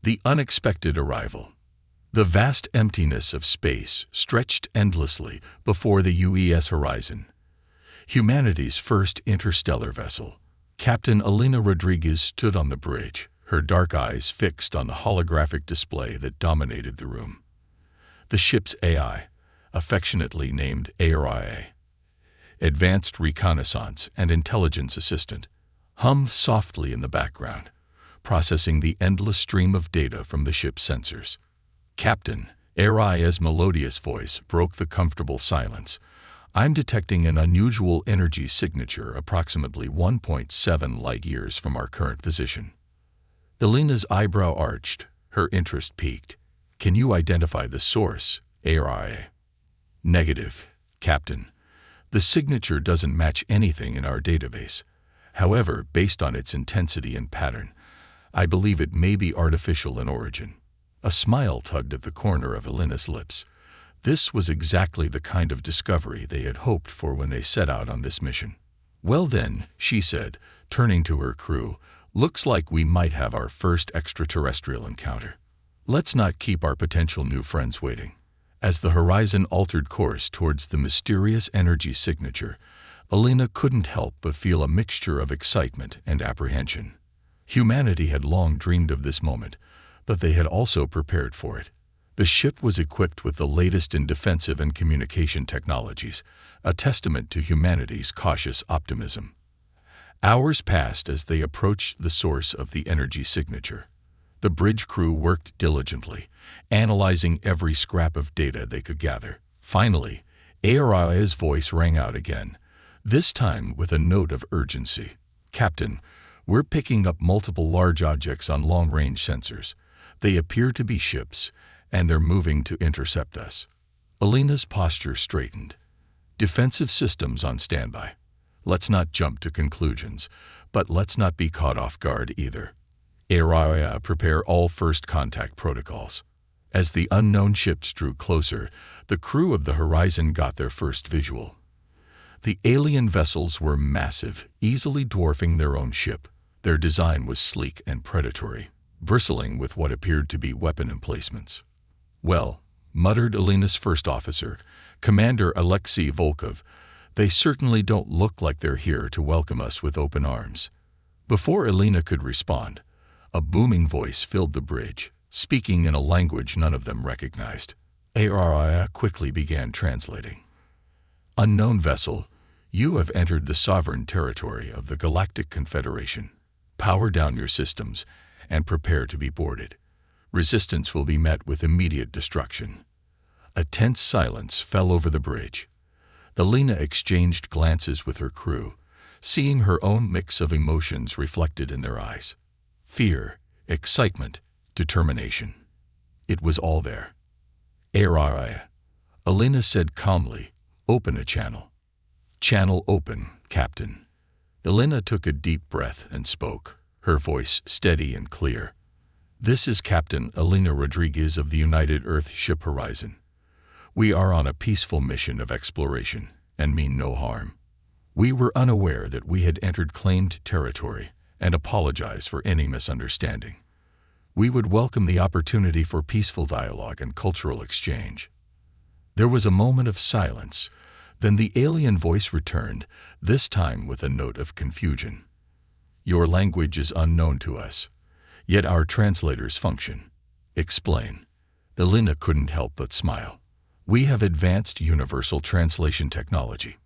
The unexpected arrival. The vast emptiness of space stretched endlessly before the UES horizon. Humanity's first interstellar vessel. Captain Elena Rodriguez stood on the bridge, her dark eyes fixed on the holographic display that dominated the room. The ship's AI, affectionately named HFY, Advanced Reconnaissance and Intelligence Assistant, hummed softly in the background, processing the endless stream of data from the ship's sensors. Captain HFY's melodious voice broke the comfortable silence. I'm detecting an unusual energy signature approximately 1.7 light-years from our current position. Elena's eyebrow arched, her interest piqued. Can you identify the source, HFY? Negative, Captain. The signature doesn't match anything in our database. However, based on its intensity and pattern, I believe it may be artificial in origin. A smile tugged at the corner of Elena's lips. This was exactly the kind of discovery they had hoped for when they set out on this mission. Well then, she said, turning to her crew, looks like we might have our first extraterrestrial encounter. Let's not keep our potential new friends waiting. As the horizon altered course towards the mysterious energy signature, Elena couldn't help but feel a mixture of excitement and apprehension. Humanity had long dreamed of this moment, but they had also prepared for it. The ship was equipped with the latest in defensive and communication technologies, a testament to humanity's cautious optimism. Hours passed as they approached the source of the energy signature. The bridge crew worked diligently, analyzing every scrap of data they could gather. Finally, HFY's voice rang out again, this time with a note of urgency. Captain, we're picking up multiple large objects on long-range sensors. They appear to be ships, and they're moving to intercept us. Elena's posture straightened. Defensive systems on standby. Let's not jump to conclusions, but let's not be caught off guard either. HFY, prepare all first contact protocols. As the unknown ships drew closer, the crew of the Horizon got their first visual. The alien vessels were massive, easily dwarfing their own ship. Their design was sleek and predatory, bristling with what appeared to be weapon emplacements. Well, muttered Elena's first officer, Commander Alexei Volkov, they certainly don't look like they're here to welcome us with open arms. Before Elena could respond, a booming voice filled the bridge, speaking in a language none of them recognized. HFY quickly began translating. Unknown vessel, you have entered the sovereign territory of the Galactic Confederation. Power down your systems and prepare to be boarded. Resistance will be met with immediate destruction. A tense silence fell over the bridge. Elena exchanged glances with her crew, seeing her own mix of emotions reflected in their eyes. Fear, excitement, determination. It was all there. HFY, Elena said calmly, open a channel. Channel open, Captain. Elena took a deep breath and spoke, her voice steady and clear. This is Captain Elena Rodriguez of the United Earth Ship Horizon. We are on a peaceful mission of exploration and mean no harm. We were unaware that we had entered claimed territory and apologize for any misunderstanding. We would welcome the opportunity for peaceful dialogue and cultural exchange. There was a moment of silence, then the alien voice returned, this time with a note of confusion. Your language is unknown to us, yet our translators function. Explain. Elena couldn't help but smile. We have advanced universal translation technology.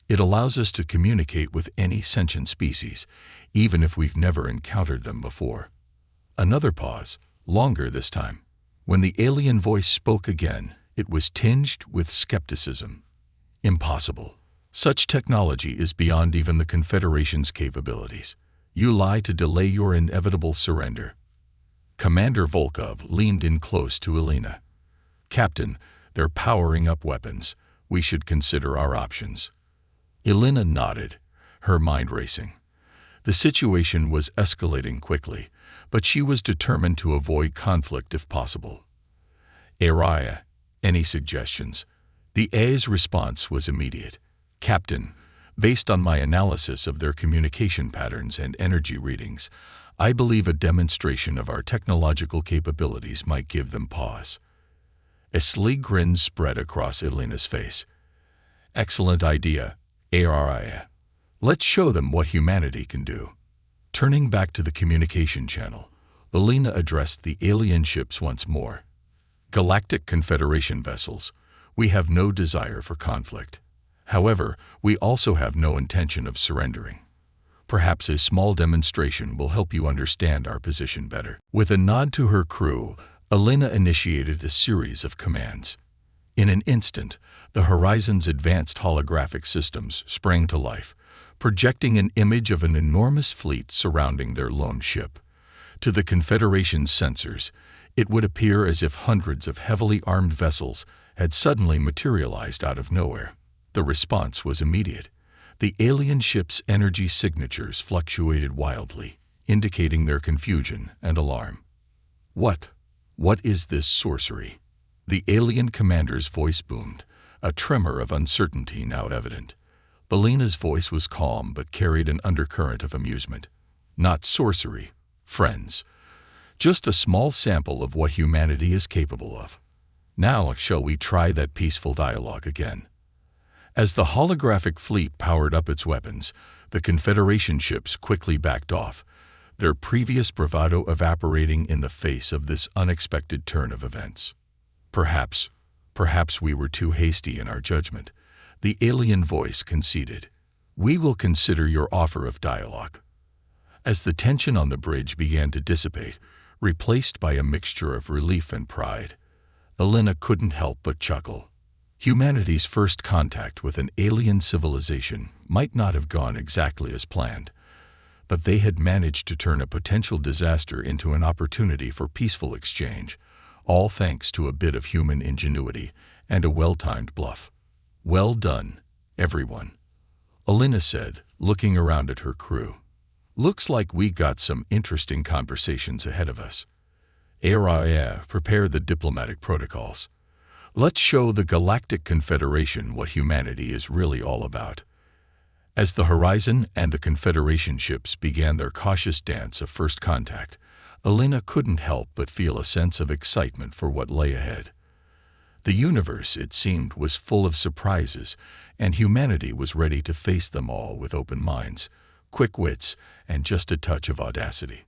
It allows us to communicate with any sentient species, even if we've never encountered them before. Another pause, longer this time. When the alien voice spoke again, it was tinged with skepticism. Impossible. Such technology is beyond even the Confederation's capabilities. You lie to delay your inevitable surrender. Commander Volkov leaned in close to Elena. Captain, they're powering up weapons. We should consider our options. Elena nodded, her mind racing. The situation was escalating quickly, but she was determined to avoid conflict if possible. HFY, any suggestions? The A's response was immediate. Captain, based on my analysis of their communication patterns and energy readings, I believe a demonstration of our technological capabilities might give them pause. A sly grin spread across Elena's face. Excellent idea, HFY. Let's show them what humanity can do. Turning back to the communication channel, Elena addressed the alien ships once more. Galactic Confederation vessels, we have no desire for conflict. However, we also have no intention of surrendering. Perhaps a small demonstration will help you understand our position better. With a nod to her crew, Elena initiated a series of commands. In an instant, the Horizon's advanced holographic systems sprang to life, projecting an image of an enormous fleet surrounding their lone ship. To the Confederation's sensors, it would appear as if hundreds of heavily armed vessels had suddenly materialized out of nowhere. The response was immediate. The alien ship's energy signatures fluctuated wildly, indicating their confusion and alarm. What is this sorcery? The alien commander's voice boomed, a tremor of uncertainty now evident. Elena's voice was calm but carried an undercurrent of amusement. Not sorcery, friends. Just a small sample of what humanity is capable of. Now shall we try that peaceful dialogue again? As the holographic fleet powered up its weapons, the Confederation ships quickly backed off, their previous bravado evaporating in the face of this unexpected turn of events. Perhaps we were too hasty in our judgment. The alien voice conceded. We will consider your offer of dialogue. As the tension on the bridge began to dissipate, replaced by a mixture of relief and pride, Elena couldn't help but chuckle. Humanity's first contact with an alien civilization might not have gone exactly as planned, but they had managed to turn a potential disaster into an opportunity for peaceful exchange, all thanks to a bit of human ingenuity and a well-timed bluff. Well done, everyone, Elena said, looking around at her crew. Looks like we got some interesting conversations ahead of us. HFY, prepare the diplomatic protocols. Let's show the Galactic Confederation what humanity is really all about. As the Horizon and the Confederation ships began their cautious dance of first contact, Elena couldn't help but feel a sense of excitement for what lay ahead. The universe, it seemed, was full of surprises, and humanity was ready to face them all with open minds, quick wits, and just a touch of audacity.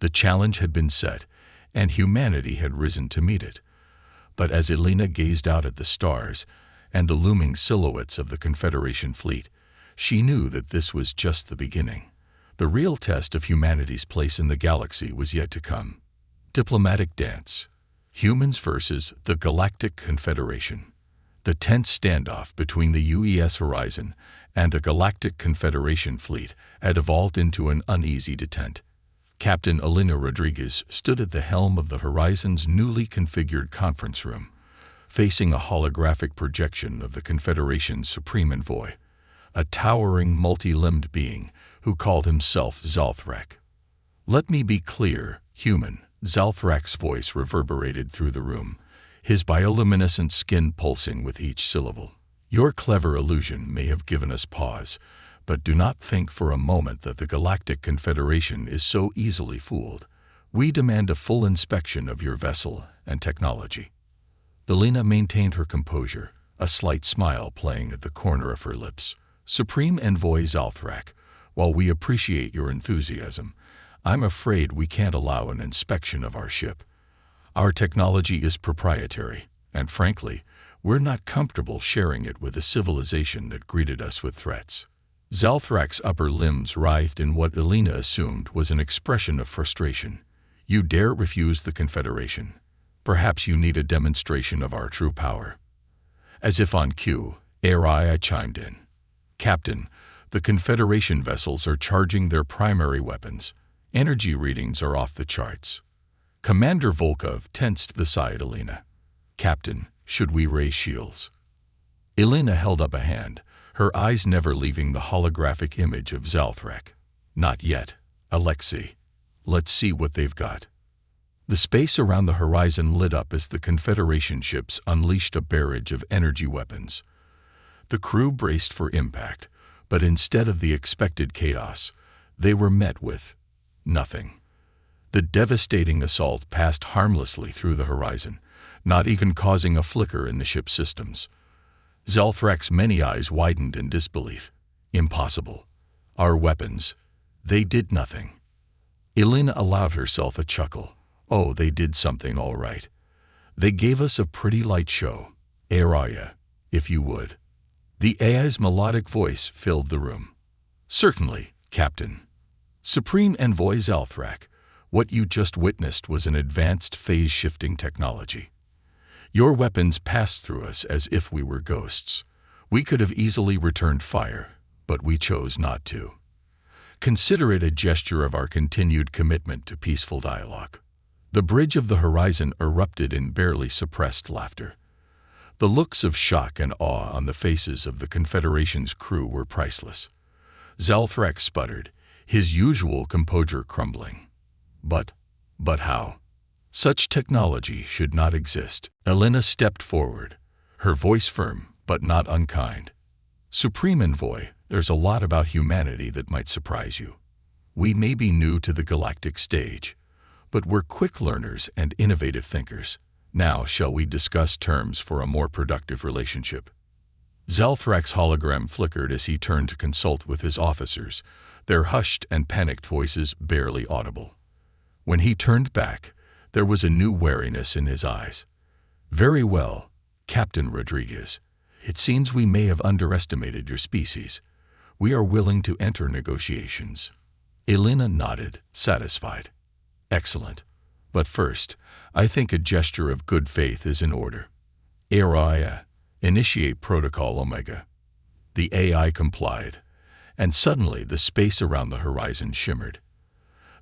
The challenge had been set, and humanity had risen to meet it. But as Elena gazed out at the stars and the looming silhouettes of the Confederation fleet, she knew that this was just the beginning. The real test of humanity's place in the galaxy was yet to come. Diplomatic dance. Humans versus the Galactic Confederation. The tense standoff between the UES Horizon and the Galactic Confederation fleet had evolved into an uneasy detente. Captain Elena Rodriguez stood at the helm of the Horizon's newly configured conference room, facing a holographic projection of the Confederation's supreme envoy, a towering, multi-limbed being who called himself Zalthrek. Let me be clear, human, Zalthrak's voice reverberated through the room, his bioluminescent skin pulsing with each syllable. Your clever illusion may have given us pause, but do not think for a moment that the Galactic Confederation is so easily fooled. We demand a full inspection of your vessel and technology. Elena maintained her composure, a slight smile playing at the corner of her lips. Supreme Envoy Zalthrak, while we appreciate your enthusiasm, I'm afraid we can't allow an inspection of our ship. Our technology is proprietary, and frankly, we're not comfortable sharing it with a civilization that greeted us with threats. Zalthrak's upper limbs writhed in what Elena assumed was an expression of frustration. You dare refuse the Confederation. Perhaps you need a demonstration of our true power. As if on cue, HFY chimed in. Captain, the Confederation vessels are charging their primary weapons. Energy readings are off the charts. Commander Volkov tensed beside Elena. Captain, should we raise shields? Elena held up a hand, her eyes never leaving the holographic image of Zalthrak. Not yet, Alexei. Let's see what they've got. The space around the horizon lit up as the Confederation ships unleashed a barrage of energy weapons. The crew braced for impact, but instead of the expected chaos, they were met with Nothing. The devastating assault passed harmlessly through the horizon, not even causing a flicker in the ship's systems. Zelthrak's many eyes widened in disbelief. Impossible. Our weapons, they did nothing. Elena allowed herself a chuckle. Oh, they did something all right. They gave us a pretty light show. Araya, if you would. The AI's melodic voice filled the room. Certainly, Captain. Supreme Envoy Zelthrak, what you just witnessed was an advanced phase-shifting technology. Your weapons passed through us as if we were ghosts. We could have easily returned fire, but we chose not to. Consider it a gesture of our continued commitment to peaceful dialogue. The bridge of the horizon erupted in barely suppressed laughter. The looks of shock and awe on the faces of the Confederation's crew were priceless. Zelthrak sputtered, his usual composure crumbling. But how? Such technology should not exist. Elena stepped forward, her voice firm but not unkind. Supreme Envoy, there's a lot about humanity that might surprise you. We may be new to the galactic stage, but we're quick learners and innovative thinkers. Now, shall we discuss terms for a more productive relationship? Zelthrak's hologram flickered as he turned to consult with his officers, their hushed and panicked voices barely audible. When he turned back, there was a new wariness in his eyes. Very well, Captain Rodriguez. It seems we may have underestimated your species. We are willing to enter negotiations. Elena nodded, satisfied. Excellent. But first, I think a gesture of good faith is in order. Araya, initiate Protocol Omega. The AI complied, and suddenly the space around the horizon shimmered.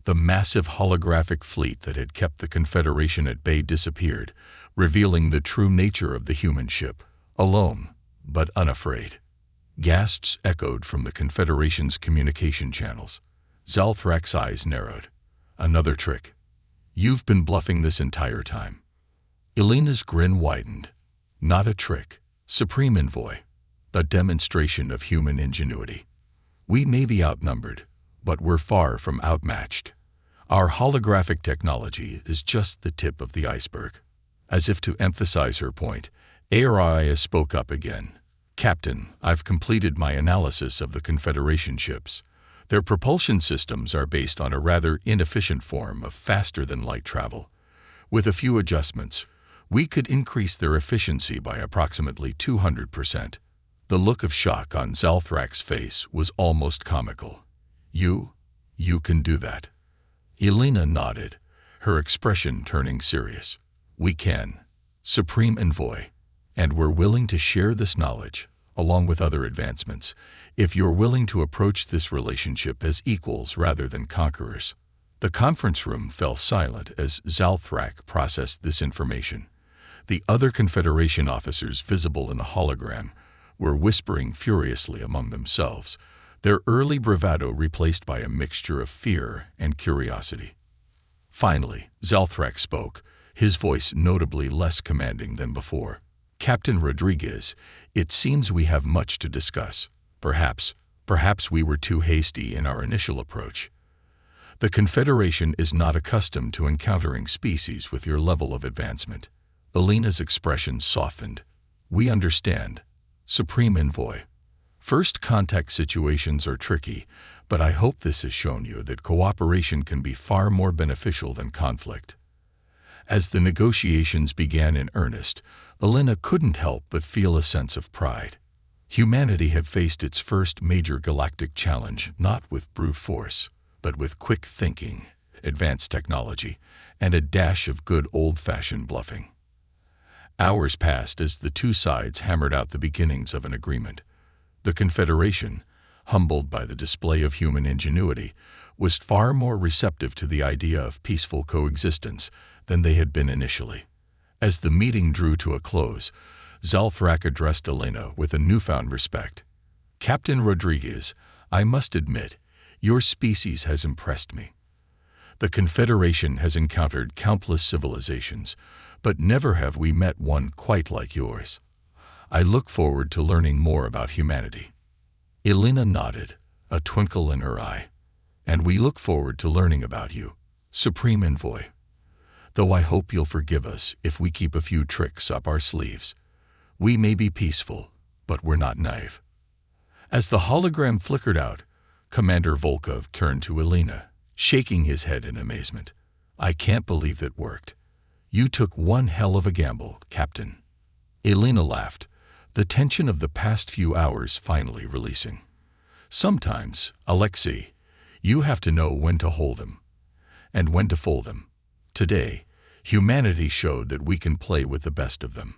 The massive holographic fleet that had kept the Confederation at bay disappeared, revealing the true nature of the human ship, alone, but unafraid. Gasps echoed from the Confederation's communication channels. Zelthrak's eyes narrowed. Another trick. You've been bluffing this entire time. Elena's grin widened. Not a trick, Supreme Envoy. A demonstration of human ingenuity. We may be outnumbered, but we're far from outmatched. Our holographic technology is just the tip of the iceberg. As if to emphasize her point, Araya spoke up again. Captain, I've completed my analysis of the Confederation ships. Their propulsion systems are based on a rather inefficient form of faster-than-light travel. With a few adjustments, we could increase their efficiency by approximately 200%. The look of shock on Zelthrak's face was almost comical. You can do that. Elena nodded, her expression turning serious. We can, Supreme Envoy, and we're willing to share this knowledge, along with other advancements, if you're willing to approach this relationship as equals rather than conquerors. The conference room fell silent as Zelthrak processed this information. The other Confederation officers visible in the hologram were whispering furiously among themselves, their early bravado replaced by a mixture of fear and curiosity. Finally, Zelthrak spoke, his voice notably less commanding than before. Captain Rodriguez, it seems we have much to discuss. Perhaps we were too hasty in our initial approach. The Confederation is not accustomed to encountering species with your level of advancement. Elena's expression softened. We understand, Supreme Envoy. First contact situations are tricky, but I hope this has shown you that cooperation can be far more beneficial than conflict. As the negotiations began in earnest, Elena couldn't help but feel a sense of pride. Humanity had faced its first major galactic challenge not with brute force, but with quick thinking, advanced technology, and a dash of good old-fashioned bluffing. Hours passed as the two sides hammered out the beginnings of an agreement. The Confederation, humbled by the display of human ingenuity, was far more receptive to the idea of peaceful coexistence than they had been initially. As the meeting drew to a close, Zelthrak addressed Elena with a newfound respect. Captain Rodriguez, I must admit, your species has impressed me. The Confederation has encountered countless civilizations, but never have we met one quite like yours. I look forward to learning more about humanity. Elena nodded, a twinkle in her eye. And we look forward to learning about you, Supreme Envoy. Though I hope you'll forgive us if we keep a few tricks up our sleeves. We may be peaceful, but we're not naive. As the hologram flickered out, Commander Volkov turned to Elena, shaking his head in amazement. I can't believe that worked. You took one hell of a gamble, Captain. Elena laughed, the tension of the past few hours finally releasing. Sometimes, Alexei, you have to know when to hold them and when to fold them. Today, humanity showed that we can play with the best of them.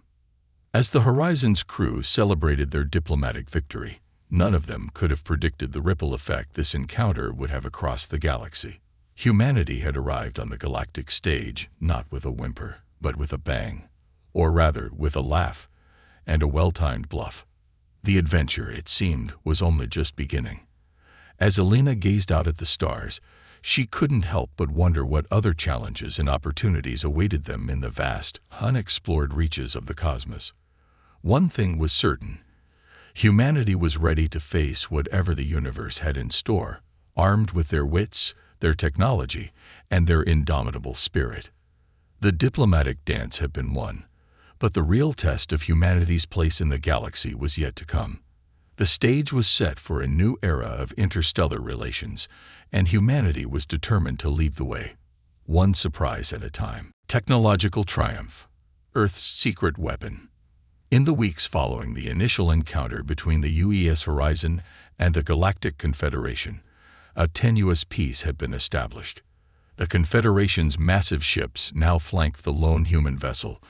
As the Horizon's crew celebrated their diplomatic victory, none of them could have predicted the ripple effect this encounter would have across the galaxy. Humanity had arrived on the galactic stage not with a whimper, but with a bang, or rather with a laugh and a well-timed bluff. The adventure, it seemed, was only just beginning. As Elena gazed out at the stars, she couldn't help but wonder what other challenges and opportunities awaited them in the vast, unexplored reaches of the cosmos. One thing was certain. Humanity was ready to face whatever the universe had in store, armed with their wits, their technology, and their indomitable spirit. The diplomatic dance had been won, but the real test of humanity's place in the galaxy was yet to come. The stage was set for a new era of interstellar relations, and humanity was determined to lead the way, one surprise at a time. Technological triumph, Earth's secret weapon. In the weeks following the initial encounter between the UES Horizon and the Galactic Confederation, a tenuous peace had been established. The Confederation's massive ships now flanked the lone human vessel,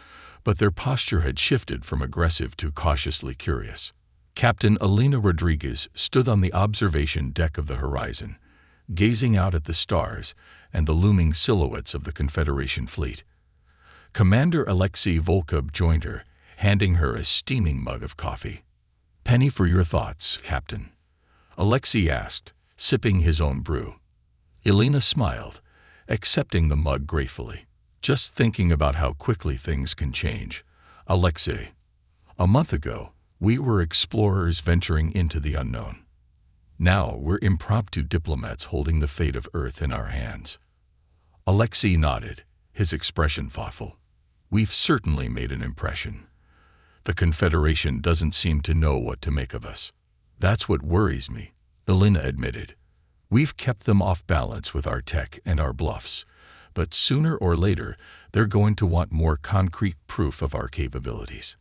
but their posture had shifted from aggressive to cautiously curious. Captain Elena Rodriguez stood on the observation deck of the Horizon, gazing out at the stars and the looming silhouettes of the Confederation fleet. Commander Alexei Volkov joined her, handing her a steaming mug of coffee. "Penny for your thoughts, Captain," Alexei asked, sipping his own brew. Elena smiled, accepting the mug gratefully. "Just thinking about how quickly things can change, Alexei. A month ago, we were explorers venturing into the unknown. Now we're impromptu diplomats holding the fate of Earth in our hands." Alexei nodded, his expression thoughtful. "We've certainly made an impression. The Confederation doesn't seem to know what to make of us. That's what worries me," Elena admitted. "We've kept them off balance with our tech and our bluffs, but sooner or later they're going to want more concrete proof of our capabilities."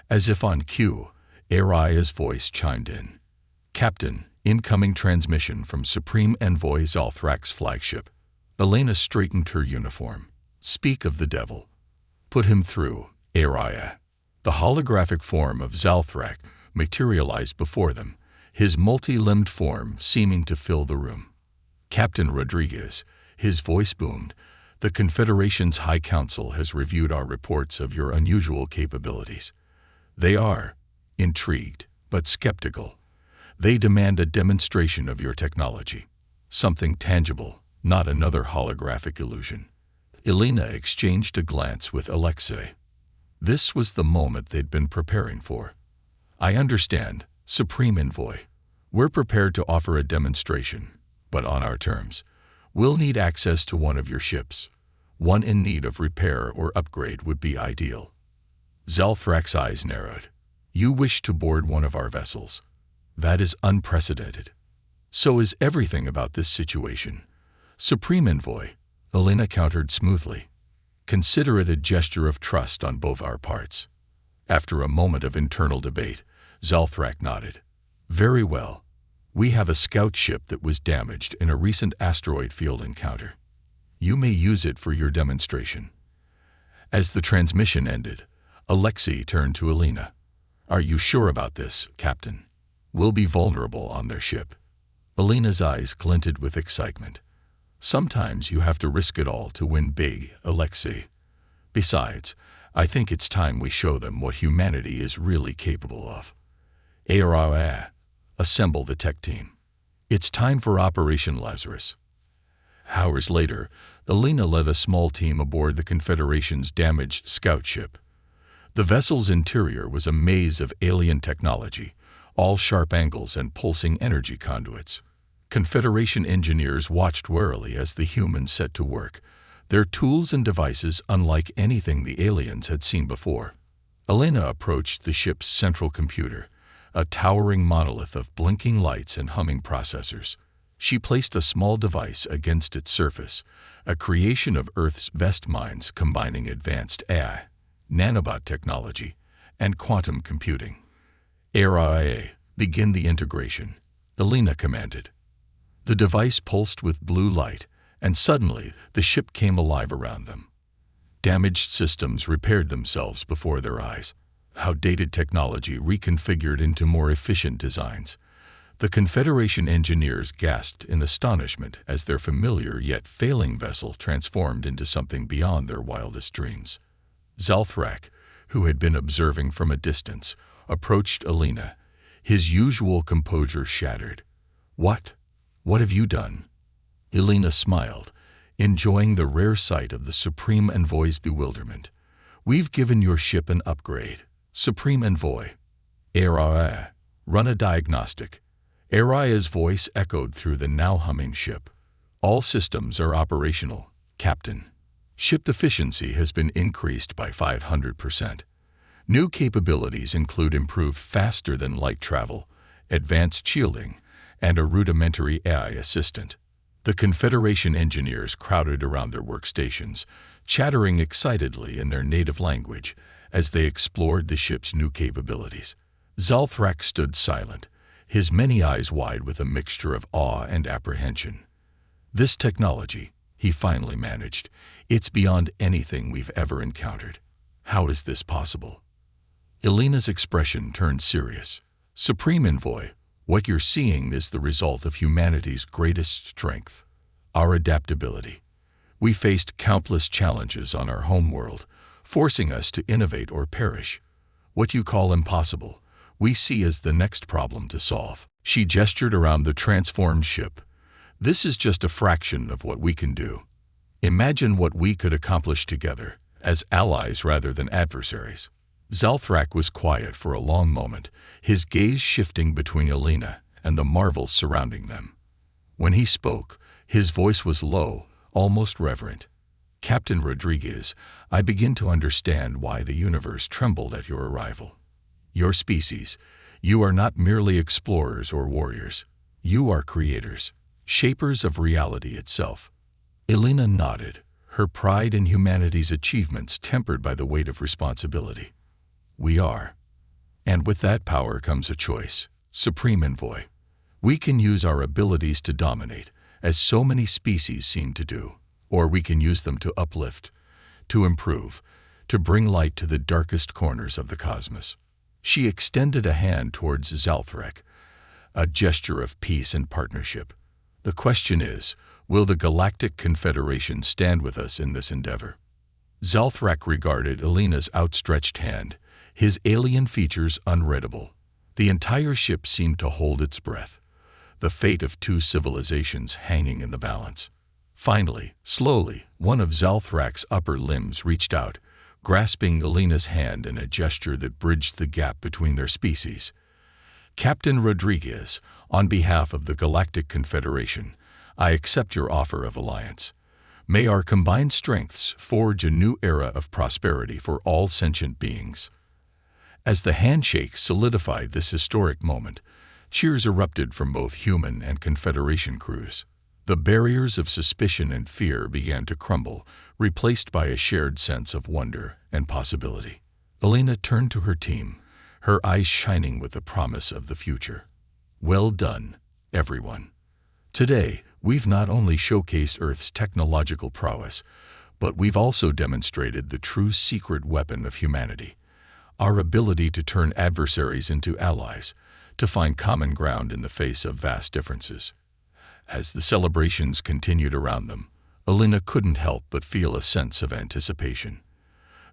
As if on cue, Aria's voice chimed in. "Captain, incoming transmission from Supreme Envoy Zalthrak's flagship." Elena straightened her uniform. "Speak of the devil. Put him through, Aria." The holographic form of Zalthrak materialized before them, his multi-limbed form seeming to fill the room. "Captain Rodriguez," his voice boomed, "the Confederation's High Council has reviewed our reports of your unusual capabilities. They are intrigued, but skeptical. They demand a demonstration of your technology. Something tangible, not another holographic illusion." Elena exchanged a glance with Alexei. This was the moment they'd been preparing for. "I understand, Supreme Envoy. We're prepared to offer a demonstration, but on our terms. We'll need access to one of your ships. One in need of repair or upgrade would be ideal." Zalthrak's eyes narrowed. "You wish to board one of our vessels? That is unprecedented." "So is everything about this situation, Supreme Envoy," Elena countered smoothly. "Consider it a gesture of trust on both our parts." After a moment of internal debate, Zalthrak nodded. "Very well. We have a scout ship that was damaged in a recent asteroid field encounter. You may use it for your demonstration." As the transmission ended, Alexei turned to Elena. "Are you sure about this, Captain? We'll be vulnerable on their ship." Elena's eyes glinted with excitement. "Sometimes you have to risk it all to win big, Alexei. Besides, I think it's time we show them what humanity is really capable of. Aria, assemble the tech team. It's time for Operation Lazarus." Hours later, Elena led a small team aboard the Confederation's damaged scout ship. The vessel's interior was a maze of alien technology, all sharp angles and pulsing energy conduits. Confederation engineers watched warily as the humans set to work, their tools and devices unlike anything the aliens had seen before. Elena approached the ship's central computer, a towering monolith of blinking lights and humming processors. She placed a small device against its surface, a creation of Earth's best minds combining advanced AI, nanobot technology, and quantum computing. "AI, begin the integration," Elena commanded. The device pulsed with blue light, and suddenly the ship came alive around them. Damaged systems repaired themselves before their eyes, outdated technology reconfigured into more efficient designs. The Confederation engineers gasped in astonishment as their familiar yet failing vessel transformed into something beyond their wildest dreams. Zalthrak, who had been observing from a distance, approached Elena, his usual composure shattered. "What? What have you done?" Elena smiled, enjoying the rare sight of the Supreme Envoy's bewilderment. "We've given your ship an upgrade. Supreme Envoy. Araya, run a diagnostic." Araya's voice echoed through the now humming ship. "All systems are operational, Captain. Ship efficiency has been increased by 500%. New capabilities include improved faster-than-light travel, advanced shielding, and a rudimentary AI assistant." The Confederation engineers crowded around their workstations, chattering excitedly in their native language as they explored the ship's new capabilities. Zalthrak stood silent, his many eyes wide with a mixture of awe and apprehension. "This technology," he finally managed, "it's beyond anything we've ever encountered. How is this possible?" Elena's expression turned serious. "Supreme Envoy, what you're seeing is the result of humanity's greatest strength, our adaptability. We faced countless challenges on our homeworld, forcing us to innovate or perish. What you call impossible, we see as the next problem to solve." She gestured around the transformed ship. "This is just a fraction of what we can do. Imagine what we could accomplish together, as allies rather than adversaries." Zalthrak was quiet for a long moment, his gaze shifting between Elena and the marvels surrounding them. When he spoke, his voice was low, almost reverent. "Captain Rodriguez, I begin to understand why the universe trembled at your arrival. Your species, you are not merely explorers or warriors. You are creators, shapers of reality itself." Elena nodded, her pride in humanity's achievements tempered by the weight of responsibility. "We are. And with that power comes a choice, Supreme Envoy. We can use our abilities to dominate, as so many species seem to do, or we can use them to uplift, to improve, to bring light to the darkest corners of the cosmos." She extended a hand towards Zalthrak, a gesture of peace and partnership. "The question is, will the Galactic Confederation stand with us in this endeavor?" Zalthrak regarded Elena's outstretched hand, his alien features unreadable. The entire ship seemed to hold its breath, the fate of two civilizations hanging in the balance. Finally, slowly, one of Zalthrak's upper limbs reached out, grasping Elena's hand in a gesture that bridged the gap between their species. "Captain Rodriguez, on behalf of the Galactic Confederation, I accept your offer of alliance. May our combined strengths forge a new era of prosperity for all sentient beings." As the handshake solidified this historic moment, cheers erupted from both human and Confederation crews. The barriers of suspicion and fear began to crumble, replaced by a shared sense of wonder and possibility. Elena turned to her team, her eyes shining with the promise of the future. "Well done, everyone. Today, we've not only showcased Earth's technological prowess, but we've also demonstrated the true secret weapon of humanity, our ability to turn adversaries into allies, to find common ground in the face of vast differences." As the celebrations continued around them, Elena couldn't help but feel a sense of anticipation.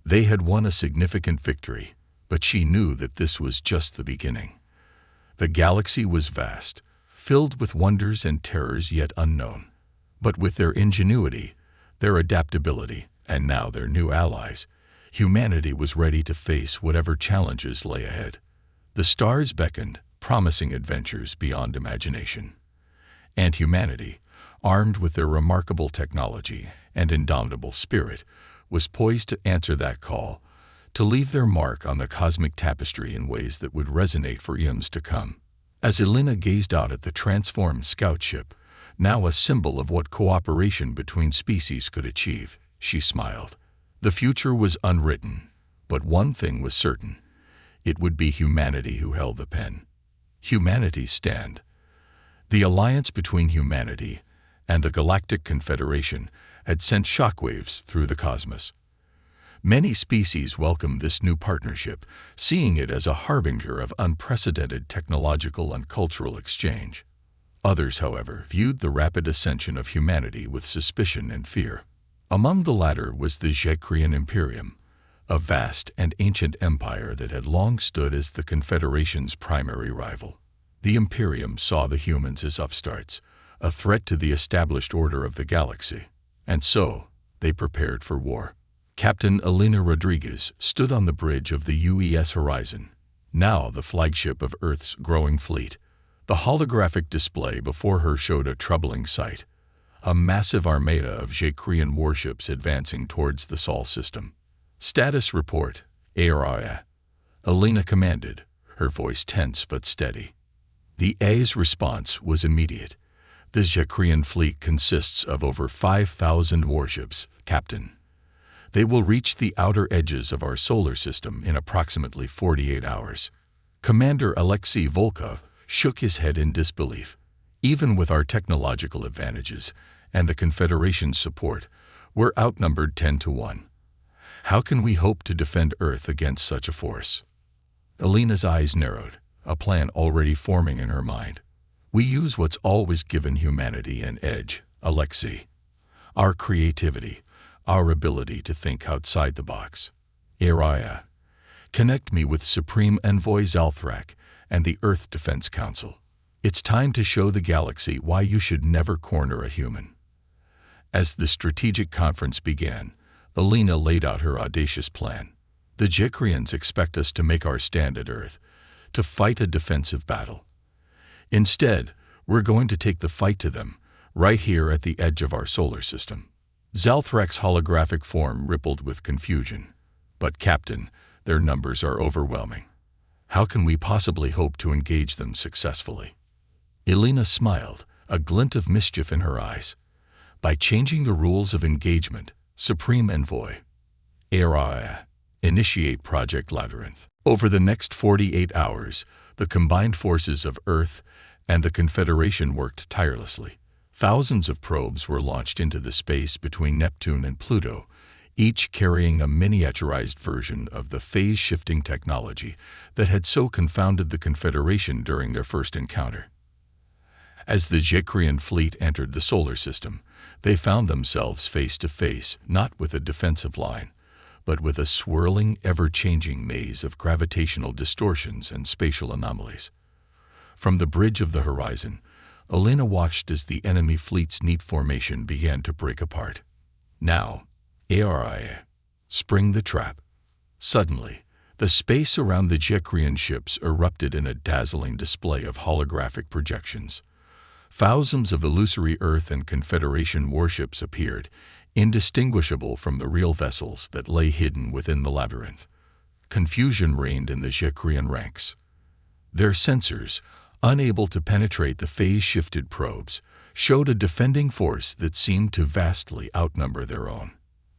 They had won a significant victory, but she knew that this was just the beginning. The galaxy was vast, filled with wonders and terrors yet unknown. But with their ingenuity, their adaptability, and now their new allies, humanity was ready to face whatever challenges lay ahead. The stars beckoned, promising adventures beyond imagination. And humanity, armed with their remarkable technology and indomitable spirit, was poised to answer that call, to leave their mark on the cosmic tapestry in ways that would resonate for eons to come. As Elena gazed out at the transformed scout ship, now a symbol of what cooperation between species could achieve, she smiled. The future was unwritten, but one thing was certain. It would be humanity who held the pen. Humanity's stand. The alliance between humanity and the Galactic Confederation had sent shockwaves through the cosmos. Many species welcomed this new partnership, seeing it as a harbinger of unprecedented technological and cultural exchange. Others, however, viewed the rapid ascension of humanity with suspicion and fear. Among the latter was the Jekrian Imperium, a vast and ancient empire that had long stood as the Confederation's primary rival. The Imperium saw the humans as upstarts, a threat to the established order of the galaxy, and so they prepared for war. Captain Elena Rodriguez stood on the bridge of the UES Horizon, now the flagship of Earth's growing fleet. The holographic display before her showed a troubling sight, a massive armada of Jekrian warships advancing towards the Sol system. "Status report, ARIA," Elena commanded, her voice tense but steady. The A's response was immediate. "The Jekrian fleet consists of over 5,000 warships, Captain. They will reach the outer edges of our solar system in approximately 48 hours. Commander Alexei Volkov shook his head in disbelief. "Even with our technological advantages and the Confederation's support, we're outnumbered 10 to 1. How can we hope to defend Earth against such a force?" Elena's eyes narrowed, a plan already forming in her mind. "We use what's always given humanity an edge, Alexei. Our creativity, our ability to think outside the box. Ariah, connect me with Supreme Envoy Zalthrak and the Earth Defense Council. It's time to show the galaxy why you should never corner a human." As the strategic conference began, Elena laid out her audacious plan. "The Jekrians expect us to make our stand at Earth, to fight a defensive battle. Instead, we're going to take the fight to them, right here at the edge of our solar system." Zalthrak's holographic form rippled with confusion. "But Captain, their numbers are overwhelming. How can we possibly hope to engage them successfully?" Elena smiled, a glint of mischief in her eyes. "By changing the rules of engagement, Supreme Envoy. Ariah, initiate Project Labyrinth." Over the next 48 hours, the combined forces of Earth and the Confederation worked tirelessly. Thousands of probes were launched into the space between Neptune and Pluto, each carrying a miniaturized version of the phase-shifting technology that had so confounded the Confederation during their first encounter. As the Jekrian fleet entered the solar system, they found themselves face to face not with a defensive line, but with a swirling, ever-changing maze of gravitational distortions and spatial anomalies. From the bridge of the horizon, Elena watched as the enemy fleet's neat formation began to break apart. "Now, ARIA, spring the trap." Suddenly, the space around the Jekrian ships erupted in a dazzling display of holographic projections. Thousands of illusory Earth and Confederation warships appeared, indistinguishable from the real vessels that lay hidden within the labyrinth. Confusion reigned in the Jekrian ranks. Their sensors, unable to penetrate the phase-shifted probes, showed a defending force that seemed to vastly outnumber their own.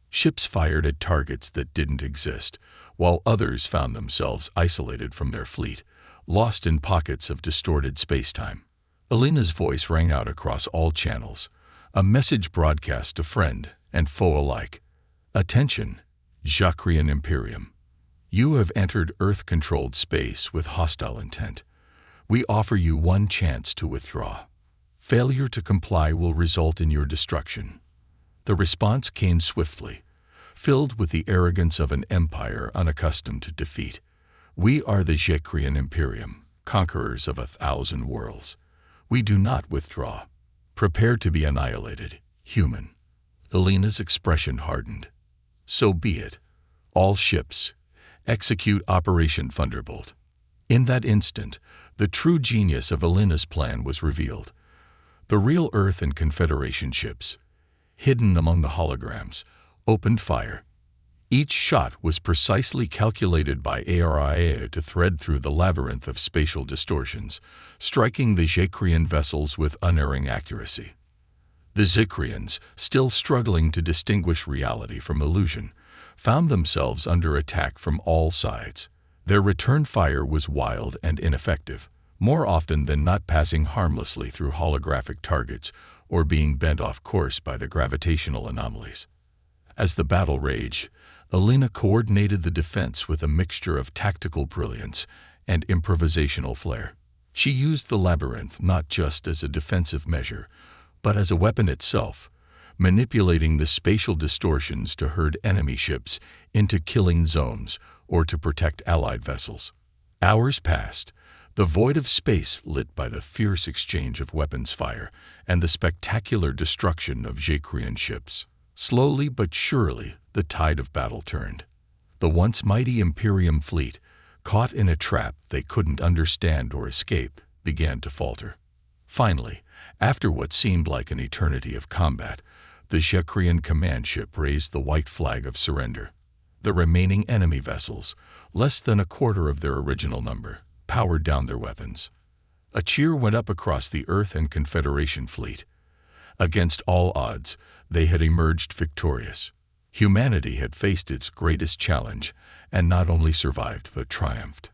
Ships fired at targets that didn't exist, while others found themselves isolated from their fleet, lost in pockets of distorted spacetime. Elena's voice rang out across all channels, a message broadcast to friend and foe alike. "Attention, Jekrian Imperium. You have entered Earth-controlled space with hostile intent. We offer you one chance to withdraw. Failure to comply will result in your destruction." The response came swiftly, filled with the arrogance of an empire unaccustomed to defeat. "We are the Jekrian Imperium, conquerors of 1,000 worlds. We do not withdraw. Prepare to be annihilated, human." Elena's expression hardened. "So be it. All ships, execute Operation Thunderbolt." In that instant, the true genius of Elena's plan was revealed. The real Earth and Confederation ships, hidden among the holograms, opened fire. Each shot was precisely calculated by ARIA to thread through the labyrinth of spatial distortions, striking the Zikrian vessels with unerring accuracy. The Zikrians, still struggling to distinguish reality from illusion, found themselves under attack from all sides. Their return fire was wild and ineffective, more often than not passing harmlessly through holographic targets or being bent off course by the gravitational anomalies. As the battle raged, Alina coordinated the defense with a mixture of tactical brilliance and improvisational flair. She used the labyrinth not just as a defensive measure, but as a weapon itself, manipulating the spatial distortions to herd enemy ships into killing zones or to protect Allied vessels. Hours passed, the void of space lit by the fierce exchange of weapons fire and the spectacular destruction of Zikrian ships. Slowly but surely, the tide of battle turned. The once mighty Imperium fleet, caught in a trap they couldn't understand or escape, began to falter. Finally, after what seemed like an eternity of combat, the Zikrian command ship raised the white flag of surrender. The remaining enemy vessels, less than a quarter of their original number, powered down their weapons. A cheer went up across the Earth and Confederation fleet. Against all odds, they had emerged victorious. Humanity had faced its greatest challenge and not only survived but triumphed.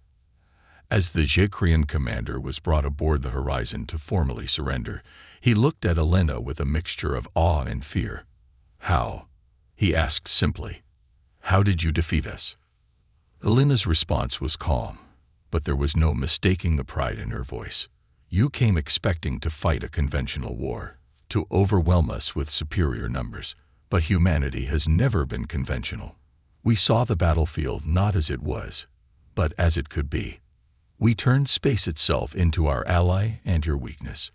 As the Zikrian commander was brought aboard the Horizon to formally surrender, he looked at Alina with a mixture of awe and fear. "How?" he asked simply. "How did you defeat us?" Alina's response was calm, but there was no mistaking the pride in her voice. "You came expecting to fight a conventional war, to overwhelm us with superior numbers, but humanity has never been conventional. We saw the battlefield not as it was, but as it could be. We turned space itself into our ally and your weakness.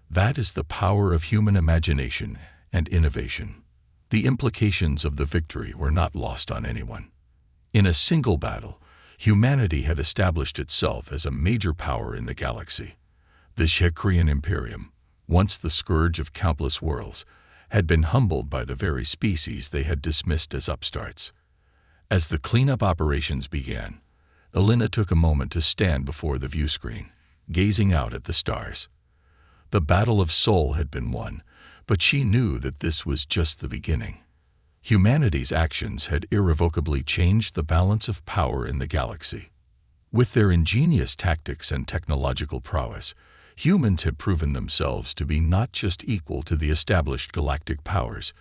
That is the power of human imagination and innovation." The implications of the victory were not lost on anyone. In a single battle, humanity had established itself as a major power in the galaxy. The Zikrian Imperium, once the scourge of countless worlds, had been humbled by the very species they had dismissed as upstarts. As the cleanup operations began, Alina took a moment to stand before the viewscreen, gazing out at the stars. The battle of Sol had been won, but she knew that this was just the beginning. Humanity's actions had irrevocably changed the balance of power in the galaxy. With their ingenious tactics and technological prowess, humans had proven themselves to be not just equal to the established galactic powers,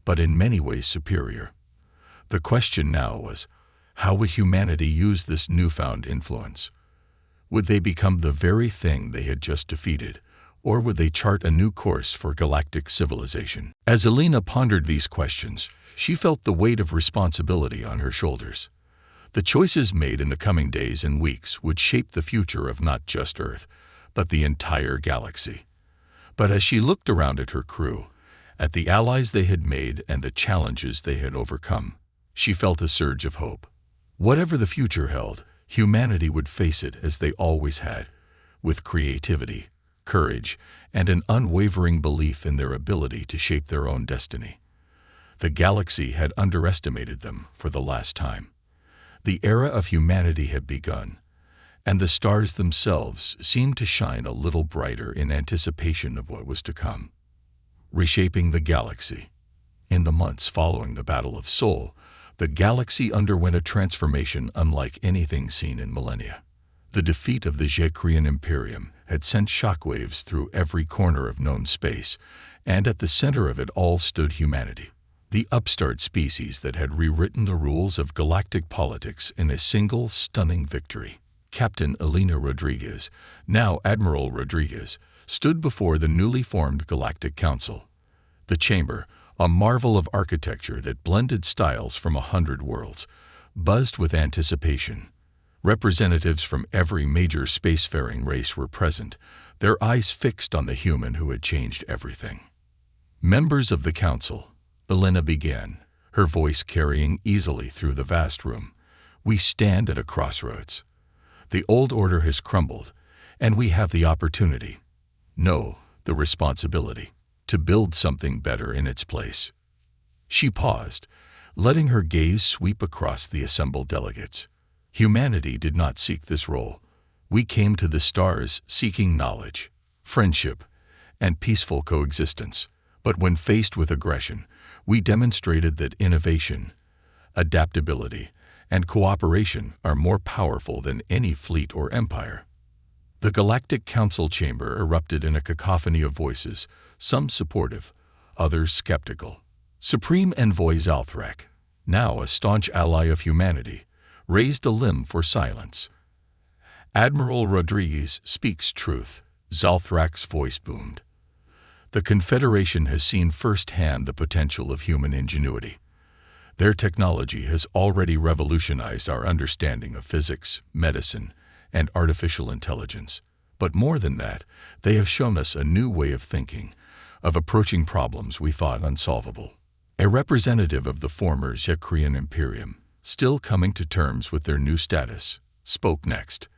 but in many ways superior. The question now was, how would humanity use this newfound influence? Would they become the very thing they had just defeated, or would they chart a new course for galactic civilization? As Alina pondered these questions, she felt the weight of responsibility on her shoulders. The choices made in the coming days and weeks would shape the future of not just Earth, but the entire galaxy. But as she looked around at her crew, at the allies they had made and the challenges they had overcome, she felt a surge of hope. Whatever the future held, humanity would face it as they always had, with creativity, courage, and an unwavering belief in their ability to shape their own destiny. The galaxy had underestimated them for the last time. The era of humanity had begun, and the stars themselves seemed to shine a little brighter in anticipation of what was to come. Reshaping the galaxy. In the months following the Battle of Sol, the galaxy underwent a transformation unlike anything seen in millennia. The defeat of the Zikrian Imperium had sent shockwaves through every corner of known space, and at the center of it all stood humanity, the upstart species that had rewritten the rules of galactic politics in a single stunning victory. Captain Alina Rodriguez, now Admiral Rodriguez, stood before the newly formed Galactic Council. The chamber, a marvel of architecture that blended styles from 100 worlds, buzzed with anticipation. Representatives from every major spacefaring race were present, their eyes fixed on the human who had changed everything. "Members of the Council," Alina began, her voice carrying easily through the vast room, "we stand at a crossroads. The old order has crumbled, and we have the opportunity. No, the responsibility to build something better in its place. She paused, letting her gaze sweep across the assembled delegates. Humanity did not seek this role. We came to the stars seeking knowledge, friendship, and peaceful coexistence. But when faced with aggression, we demonstrated that innovation, adaptability, and cooperation are more powerful than any fleet or empire. The Galactic Council chamber erupted in a cacophony of voices, some supportive, others skeptical. Supreme Envoy Zalthrak, now a staunch ally of humanity, raised a limb for silence. Admiral Rodriguez speaks truth, Zalthrak's voice boomed. The Confederation has seen firsthand the potential of human ingenuity. Their technology has already revolutionized our understanding of physics, medicine, and artificial intelligence. But more than that, they have shown us a new way of thinking, of approaching problems we thought unsolvable. A representative of the former Zekrian Imperium, still coming to terms with their new status, spoke next.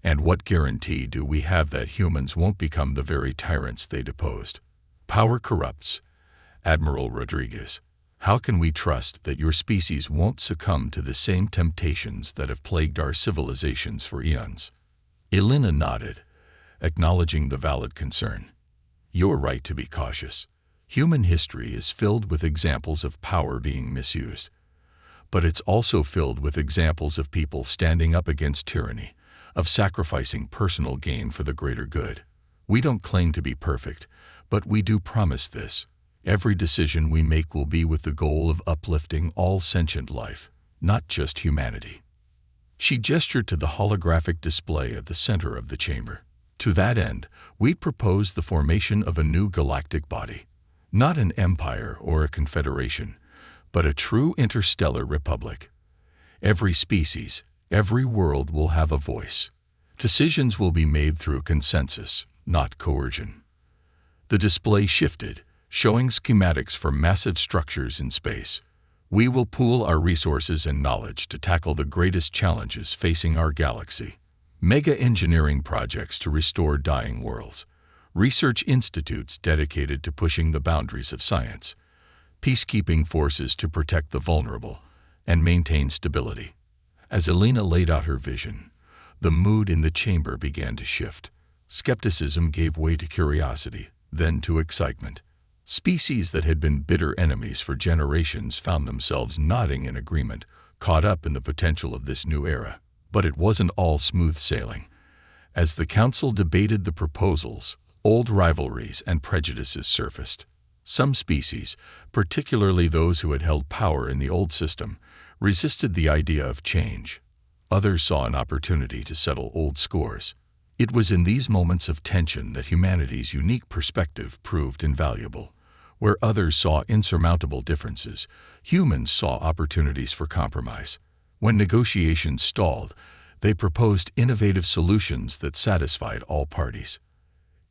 And what guarantee do we have that humans won't become the very tyrants they deposed? Power corrupts. Admiral Rodriguez, how can we trust that your species won't succumb to the same temptations that have plagued our civilizations for eons? Elena nodded, acknowledging the valid concern. You're right to be cautious. Human history is filled with examples of power being misused. But it's also filled with examples of people standing up against tyranny, of sacrificing personal gain for the greater good. We don't claim to be perfect, but we do promise this. Every decision we make will be with the goal of uplifting all sentient life, not just humanity. She gestured to the holographic display at the center of the chamber. To that end, we propose the formation of a new galactic body. Not an empire or a confederation, but a true interstellar republic. Every species, every world will have a voice. Decisions will be made through consensus, not coercion. The display shifted, showing schematics for massive structures in space. We will pool our resources and knowledge to tackle the greatest challenges facing our galaxy. Mega engineering projects to restore dying worlds. Research institutes dedicated to pushing the boundaries of science. Peacekeeping forces to protect the vulnerable and maintain stability. As Elena laid out her vision, the mood in the chamber began to shift. Skepticism gave way to curiosity, then to excitement. Species that had been bitter enemies for generations found themselves nodding in agreement, caught up in the potential of this new era. But it wasn't all smooth sailing. As the council debated the proposals, old rivalries and prejudices surfaced. Some species, particularly those who had held power in the old system, resisted the idea of change. Others saw an opportunity to settle old scores. It was in these moments of tension that humanity's unique perspective proved invaluable. Where others saw insurmountable differences, humans saw opportunities for compromise. When negotiations stalled, they proposed innovative solutions that satisfied all parties.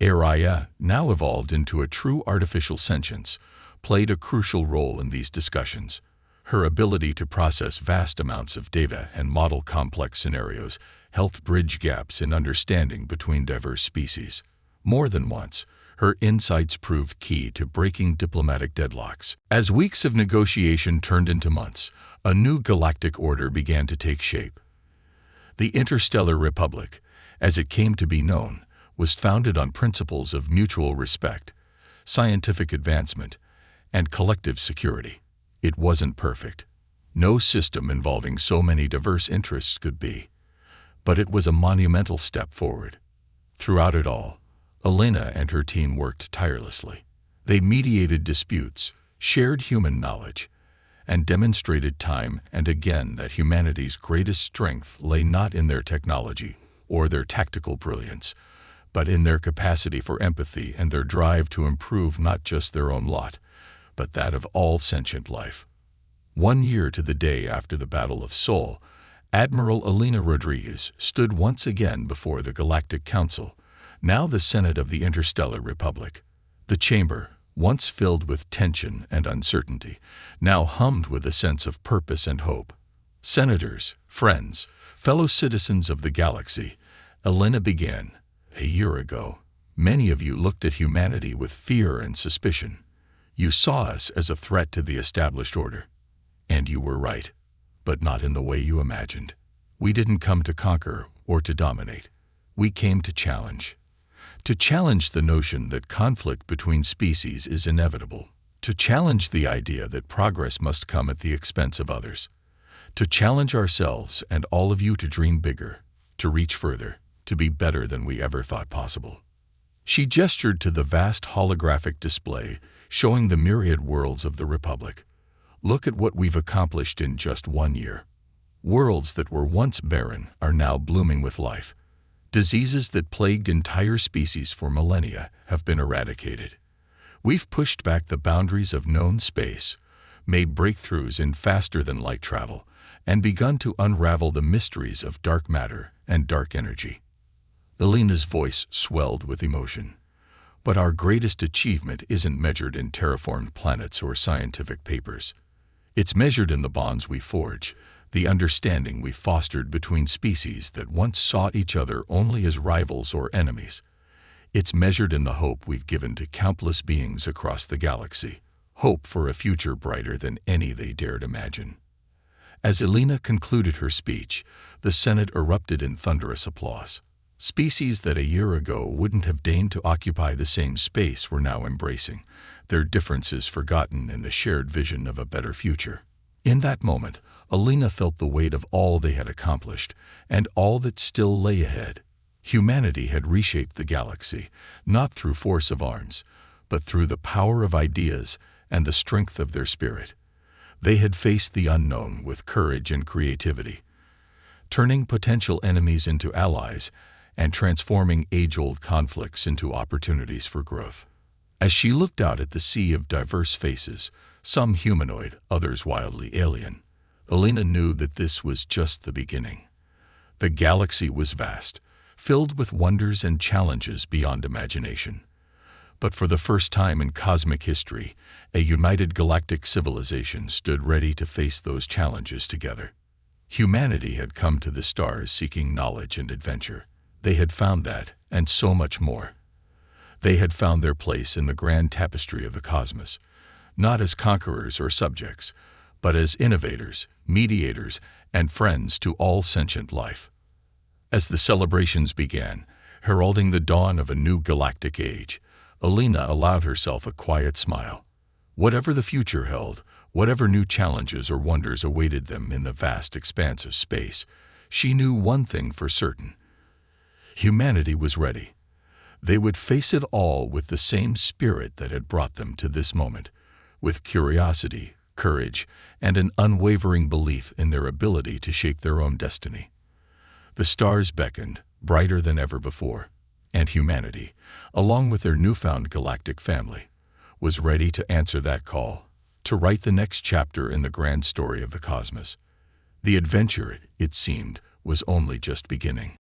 Araya, now evolved into a true artificial sentience, played a crucial role in these discussions. Her ability to process vast amounts of data and model complex scenarios helped bridge gaps in understanding between diverse species. More than once, her insights proved key to breaking diplomatic deadlocks. As weeks of negotiation turned into months, a new galactic order began to take shape. The Interstellar Republic, as it came to be known, was founded on principles of mutual respect, scientific advancement, and collective security. It wasn't perfect. No system involving so many diverse interests could be. But it was a monumental step forward. Throughout it all, Elena and her team worked tirelessly. They mediated disputes, shared human knowledge, and demonstrated time and again that humanity's greatest strength lay not in their technology or their tactical brilliance, but in their capacity for empathy and their drive to improve not just their own lot, but that of all sentient life. 1 year to the day after the Battle of Sol, Admiral Elena Rodriguez stood once again before the Galactic Council, now the Senate of the Interstellar Republic. The chamber, once filled with tension and uncertainty, now hummed with a sense of purpose and hope. Senators, friends, fellow citizens of the galaxy, Elena began. A year ago, Many of you looked at humanity with fear and suspicion. You saw us as a threat to the established order. And you were right, but not in the way you imagined. We didn't come to conquer or to dominate. We came to challenge. To challenge the notion that conflict between species is inevitable. To challenge the idea that progress must come at the expense of others. To challenge ourselves and all of you to dream bigger, to reach further, to be better than we ever thought possible. She gestured to the vast holographic display showing the myriad worlds of the Republic. Look at what we've accomplished in just 1 year. Worlds that were once barren are now blooming with life. Diseases that plagued entire species for millennia have been eradicated. We've pushed back the boundaries of known space, made breakthroughs in faster-than-light travel, and begun to unravel the mysteries of dark matter and dark energy. Elena's voice swelled with emotion. But our greatest achievement isn't measured in terraformed planets or scientific papers. It's measured in the bonds we forge, the understanding we fostered between species that once saw each other only as rivals or enemies. It's measured in the hope we've given to countless beings across the galaxy, hope for a future brighter than any they dared imagine. As Elena concluded her speech, the Senate erupted in thunderous applause. Species that a year ago wouldn't have deigned to occupy the same space were now embracing, their differences forgotten in the shared vision of a better future. In that moment, Elena felt the weight of all they had accomplished and all that still lay ahead. Humanity had reshaped the galaxy, not through force of arms, but through the power of ideas and the strength of their spirit. They had faced the unknown with courage and creativity, turning potential enemies into allies and transforming age-old conflicts into opportunities for growth. As she looked out at the sea of diverse faces, some humanoid, others wildly alien, Elena knew that this was just the beginning. The galaxy was vast, filled with wonders and challenges beyond imagination. But for the first time in cosmic history, a united galactic civilization stood ready to face those challenges together. Humanity had come to the stars seeking knowledge and adventure. They had found that, and so much more. They had found their place in the grand tapestry of the cosmos, not as conquerors or subjects, but as innovators, mediators, and friends to all sentient life. As the celebrations began, heralding the dawn of a new galactic age, Elena allowed herself a quiet smile. Whatever the future held, whatever new challenges or wonders awaited them in the vast expanse of space, she knew one thing for certain. Humanity was ready. They would face it all with the same spirit that had brought them to this moment, with curiosity, courage, and an unwavering belief in their ability to shape their own destiny. The stars beckoned, brighter than ever before, and humanity, along with their newfound galactic family, was ready to answer that call, to write the next chapter in the grand story of the cosmos. The adventure, it seemed, was only just beginning.